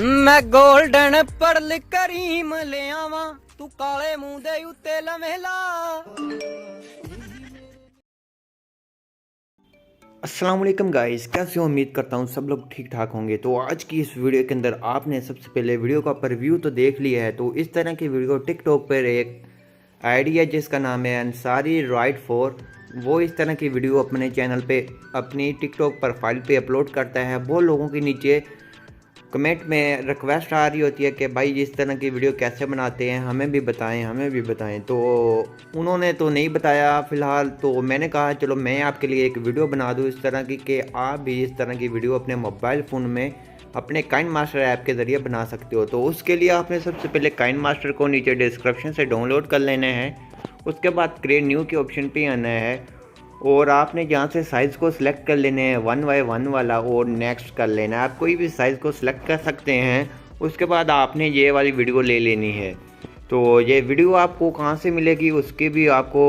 मैं golden pearl करीम ले आवा तू काले मुंह दे उत्ते लमेला। अस्सलाम वालेकुम गाइस, कैसे हो? उम्मीद करता हूँ सब लोग ठीक ठाक होंगे। तो आज की इस वीडियो के अंदर आपने सबसे पहले वीडियो का रिव्यू तो देख लिया है। तो इस तरह की वीडियो टिकटॉक पर एक आईडी है जिसका नाम है अंसारी राइड 4, वो इस तरह की वीडियो अपने चैनल पे अपनी टिकटॉक प्रोफाइल पे अपलोड करता है। वो लोगों के नीचे कमेंट में रिक्वेस्ट आ रही होती है कि भाई इस तरह की वीडियो कैसे बनाते हैं, हमें भी बताएं। तो उन्होंने तो नहीं बताया फ़िलहाल। तो मैंने कहा चलो मैं आपके लिए एक वीडियो बना दूं इस तरह की कि आप भी इस तरह की वीडियो अपने मोबाइल फ़ोन में अपने काइन मास्टर ऐप के ज़रिए बना सकते हो। तो उसके लिए आपने सबसे पहले काइन मास्टर को नीचे डिस्क्रिप्शन से डाउनलोड कर लेना है। उसके बाद क्रिएट न्यू के ऑप्शन पे आना है और आपने यहाँ से साइज़ को सिलेक्ट कर लेने हैं 1x1 वाला और नेक्स्ट कर लेना है। आप कोई भी साइज़ को सिलेक्ट कर सकते हैं। उसके बाद आपने ये वाली वीडियो ले लेनी है। तो ये वीडियो आपको कहाँ से मिलेगी उसकी भी आपको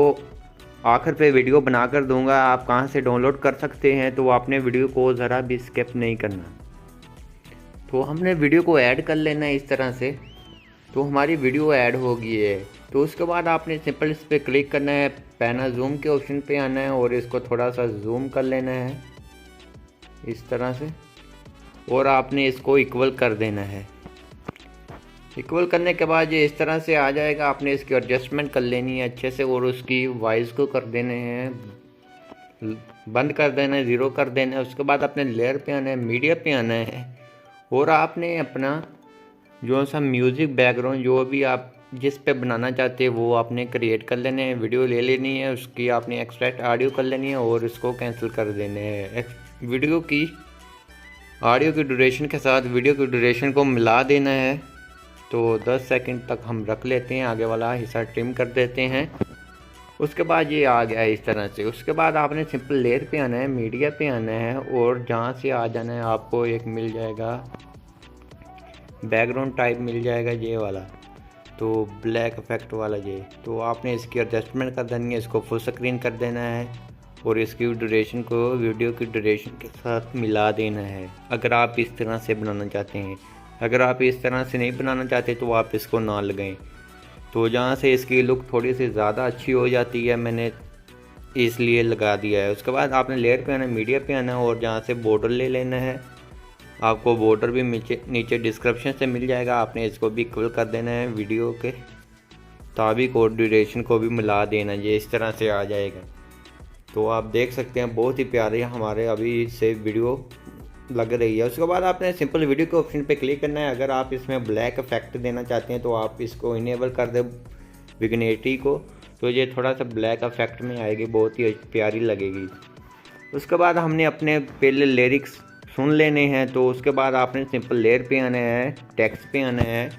आखिर पे वीडियो बना कर दूँगा, आप कहाँ से डाउनलोड कर सकते हैं। तो आपने वीडियो को ज़रा भी स्किप नहीं करना। तो हमने वीडियो को ऐड कर लेना है इस तरह से। तो हमारी वीडियो ऐड हो गई है। तो उसके बाद आपने सिंपल इस पर क्लिक करना है, पैना जूम के ऑप्शन पे आना है और इसको थोड़ा सा जूम कर लेना है इस तरह से और आपने इसको इक्वल कर देना है। इक्वल करने के बाद ये इस तरह से आ जाएगा। आपने इसकी एडजस्टमेंट कर लेनी है अच्छे से और उसकी वॉइस को कर देने हैं, बंद कर देना है, ज़ीरो कर देना है। उसके बाद अपने लेयर पे आना है, मीडिया पे आना है और आपने अपना जो सा म्यूज़िक बैकग्राउंड जो भी आप जिस पे बनाना चाहते हैं वो आपने क्रिएट कर लेने हैं। वीडियो ले लेनी है, उसकी आपने एक्सट्रैक्ट ऑडियो कर लेनी है और इसको कैंसिल कर देने हैं। वीडियो की ऑडियो की ड्यूरेशन के साथ वीडियो की ड्यूरेशन को मिला देना है। तो 10 सेकंड तक हम रख लेते हैं, आगे वाला हिस्सा ट्रिम कर देते हैं। उसके बाद ये आ गया है इस तरह से। उसके बाद आपने सिंपल लेयर पे आना है, मीडिया पे आना है और जहाँ से आ जाना है आपको एक मिल जाएगा बैकग्राउंड टाइप मिल जाएगा ये वाला, तो ब्लैक इफेक्ट वाला ये। तो आपने इसकी एडजस्टमेंट कर देनी है, इसको फुल स्क्रीन कर देना है और इसकी ड्यूरेशन को वीडियो की ड्यूरेशन के साथ मिला देना है अगर आप इस तरह से बनाना चाहते हैं। अगर आप इस तरह से नहीं बनाना चाहते तो आप इसको ना लगाएं। तो जहाँ से इसकी लुक थोड़ी सी ज़्यादा अच्छी हो जाती है मैंने इसलिए लगा दिया है। उसके बाद आपने लेयर पे आना, मीडिया पे आना और जहाँ से बॉर्डर ले लेना है। आपको बॉर्डर भी नीचे डिस्क्रिप्शन से मिल जाएगा। आपने इसको भी इक्वल कर देना है वीडियो के ताबिक और ड्यूरेशन को भी मिला देना, ये इस तरह से आ जाएगा। तो आप देख सकते हैं बहुत ही प्यारी हमारे अभी से वीडियो लग रही है। उसके बाद आपने सिंपल वीडियो के ऑप्शन पे क्लिक करना है। अगर आप इसमें ब्लैक इफेक्ट देना चाहते हैं तो आप इसको इनेबल कर दें विग्नेटी को, तो ये थोड़ा सा ब्लैक इफेक्ट में आएगी, बहुत ही प्यारी लगेगी। उसके बाद हमने अपने पहले लिरिक्स सुन लेने हैं। तो उसके बाद आपने सिंपल लेयर पे आना है, टेक्स्ट पे आना है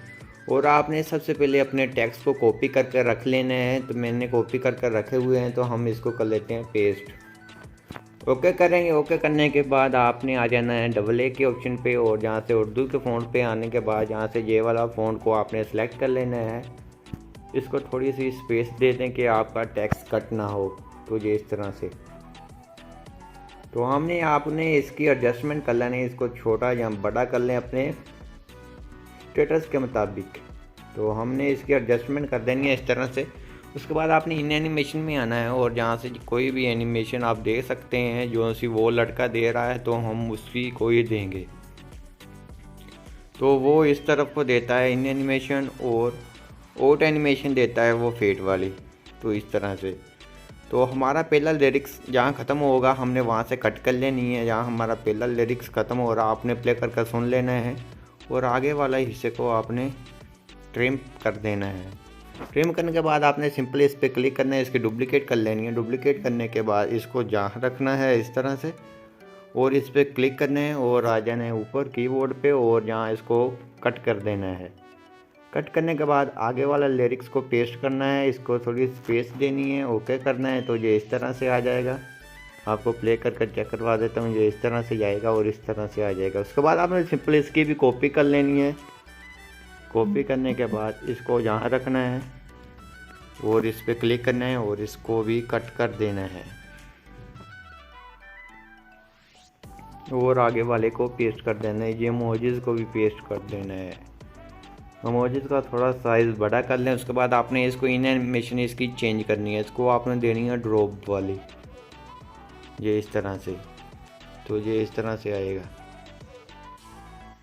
और आपने सबसे पहले अपने टेक्स्ट को कॉपी करके रख लेना है। तो मैंने कॉपी करके रखे हुए हैं तो हम इसको कर लेते हैं पेस्ट। ओके करेंगे। ओके करने के बाद आपने आ जाना है AA के ऑप्शन पे और जहाँ से उर्दू के फ़ॉन्ट पे आने के बाद यहाँ से ये वाला फ़ॉन्ट को आपने सेलेक्ट कर लेना है। इसको थोड़ी सी स्पेस दे दें कि आपका टेक्स्ट कट ना हो। तो ये इस तरह से। तो हमने आपने इसकी एडजस्टमेंट कर लेनी है, इसको छोटा या बड़ा कर लें अपने स्टेटस के मुताबिक। तो हमने इसकी एडजस्टमेंट कर देनी है इस तरह से। उसके बाद आपने इन एनिमेशन में आना है और जहाँ से कोई भी एनिमेशन आप दे सकते हैं, जो सी वो लड़का दे रहा है तो हम उसी को ही देंगे। तो वो इस तरफ को देता है इन एनिमेशन और आउट एनिमेशन देता है वो फेट वाली। तो इस तरह से। तो हमारा पहला लिरिक्स जहाँ ख़त्म होगा हमने वहाँ से कट कर लेनी है। जहाँ हमारा पहला लिरिक्स ख़त्म हो रहा आपने प्ले कर सुन लेना है और आगे वाला हिस्से को आपने ट्रिम कर देना है। ट्रिम करने के बाद आपने सिंपल इस पर क्लिक करना है, इसकी डुप्लिकेट कर लेनी है। डुप्लिकेट करने के बाद इसको जहाँ रखना है इस तरह से और इस पर क्लिक करना है और आ जाना है ऊपर कीबोर्ड पे और जहाँ इसको कट कर देना है। कट करने के बाद आगे वाला लिरिक्स को पेस्ट करना है, इसको थोड़ी स्पेस देनी है, ओके करना है। तो ये इस तरह से आ जाएगा। आपको प्ले कर चेक करवा देता हूँ, ये इस तरह से जाएगा और इस तरह से आ जाएगा। उसके बाद आपने सिंपल इसकी भी कॉपी कर लेनी है। कॉपी करने के बाद इसको यहाँ रखना है और इस पर क्लिक करना है और इसको भी कट कर देना है। और आगे वाले को पेस्ट कर देना है। ये इमोजीज़ को भी पेस्ट कर देना है। इमोजीज़ का थोड़ा साइज़ बड़ा कर लें। उसके बाद आपने इसको इन एनिमेशन इसकी चेंज करनी है। इसको आपने देनी है ड्रॉप वाली, ये इस तरह से। तो ये इस तरह से आएगा।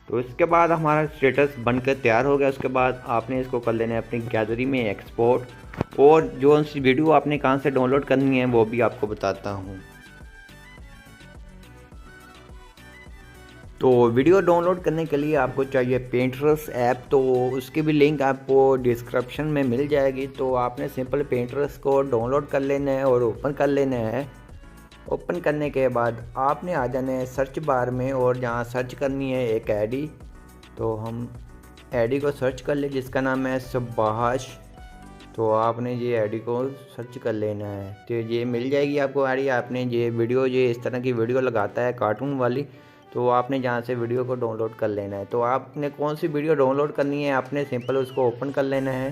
तो इसके बाद हमारा स्टेटस बनकर तैयार हो गया। उसके बाद आपने इसको कर लेना है अपनी गैलरी में एक्सपोर्ट। और जो सी वीडियो आपने कहाँ से डाउनलोड करनी है वो भी आपको बताता हूँ। तो वीडियो डाउनलोड करने के लिए आपको चाहिए पेंटरस ऐप। तो उसकी भी लिंक आपको डिस्क्रिप्शन में मिल जाएगी। तो आपने सिंपल पेंटरस को डाउनलोड कर लेना है और ओपन कर लेना है। ओपन करने के बाद आपने आ जाना है सर्च बार में और जहाँ सर्च करनी है एक आईडी। तो हम आईडी को सर्च कर ले जिसका नाम है सुभाष। तो आपने ये आईडी को सर्च कर लेना है। तो ये मिल जाएगी आपको आईडी। आपने ये वीडियो ये इस तरह की वीडियो लगाता है कार्टून वाली। तो आपने जहाँ से वीडियो को डाउनलोड कर लेना है। तो आपने कौन सी वीडियो डाउनलोड करनी है आपने सिंपल उसको ओपन कर लेना है।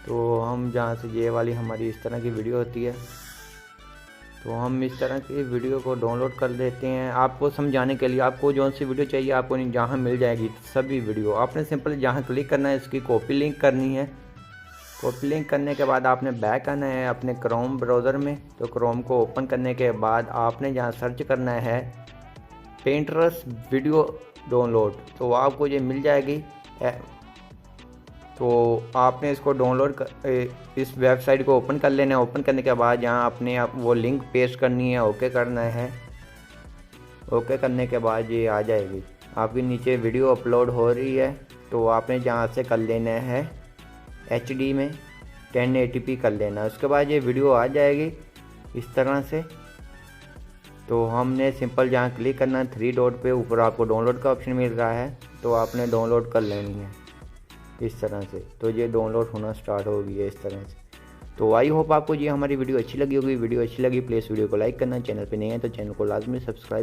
तो हम जहाँ से ये वाली हमारी इस तरह की वीडियो होती है, तो हम इस तरह की वीडियो को डाउनलोड कर लेते हैं। आपको समझाने के लिए आपको जो सी वीडियो चाहिए आपको जहाँ मिल जाएगी सभी वीडियो। आपने सिंपल जहाँ क्लिक करना है इसकी कॉपी लिंक करनी है। कॉपी लिंक करने के बाद आपने बैक आना है अपने क्रोम ब्राउज़र में। तो क्रोम को ओपन करने के बाद आपने जहाँ सर्च करना है पेंटरस वीडियो डाउनलोड, तो आपको ये मिल जाएगी। तो आपने इसको डाउनलोड इस वेबसाइट को ओपन कर लेना है। ओपन करने के बाद यहाँ आपने वो लिंक पेस्ट करनी है, ओके करना है। ओके करने के बाद ये आ जाएगी आपकी नीचे वीडियो अपलोड हो रही है। तो आपने जहाँ से कर लेना है HD में 1080p कर लेना है। उसके बाद ये वीडियो आ जाएगी इस तरह से। तो हमने सिंपल जहाँ क्लिक करना है 3 डॉट पे, ऊपर आपको डाउनलोड का ऑप्शन मिल रहा है। तो आपने डाउनलोड कर लेनी है इस तरह से। तो ये डाउनलोड होना स्टार्ट हो गई है इस तरह से। तो आई होप आपको ये हमारी वीडियो अच्छी लगी होगी। वीडियो अच्छी लगी प्लीज़ वीडियो को लाइक करना। चैनल पे नए हैं तो चैनल को लाजमी सब्सक्राइब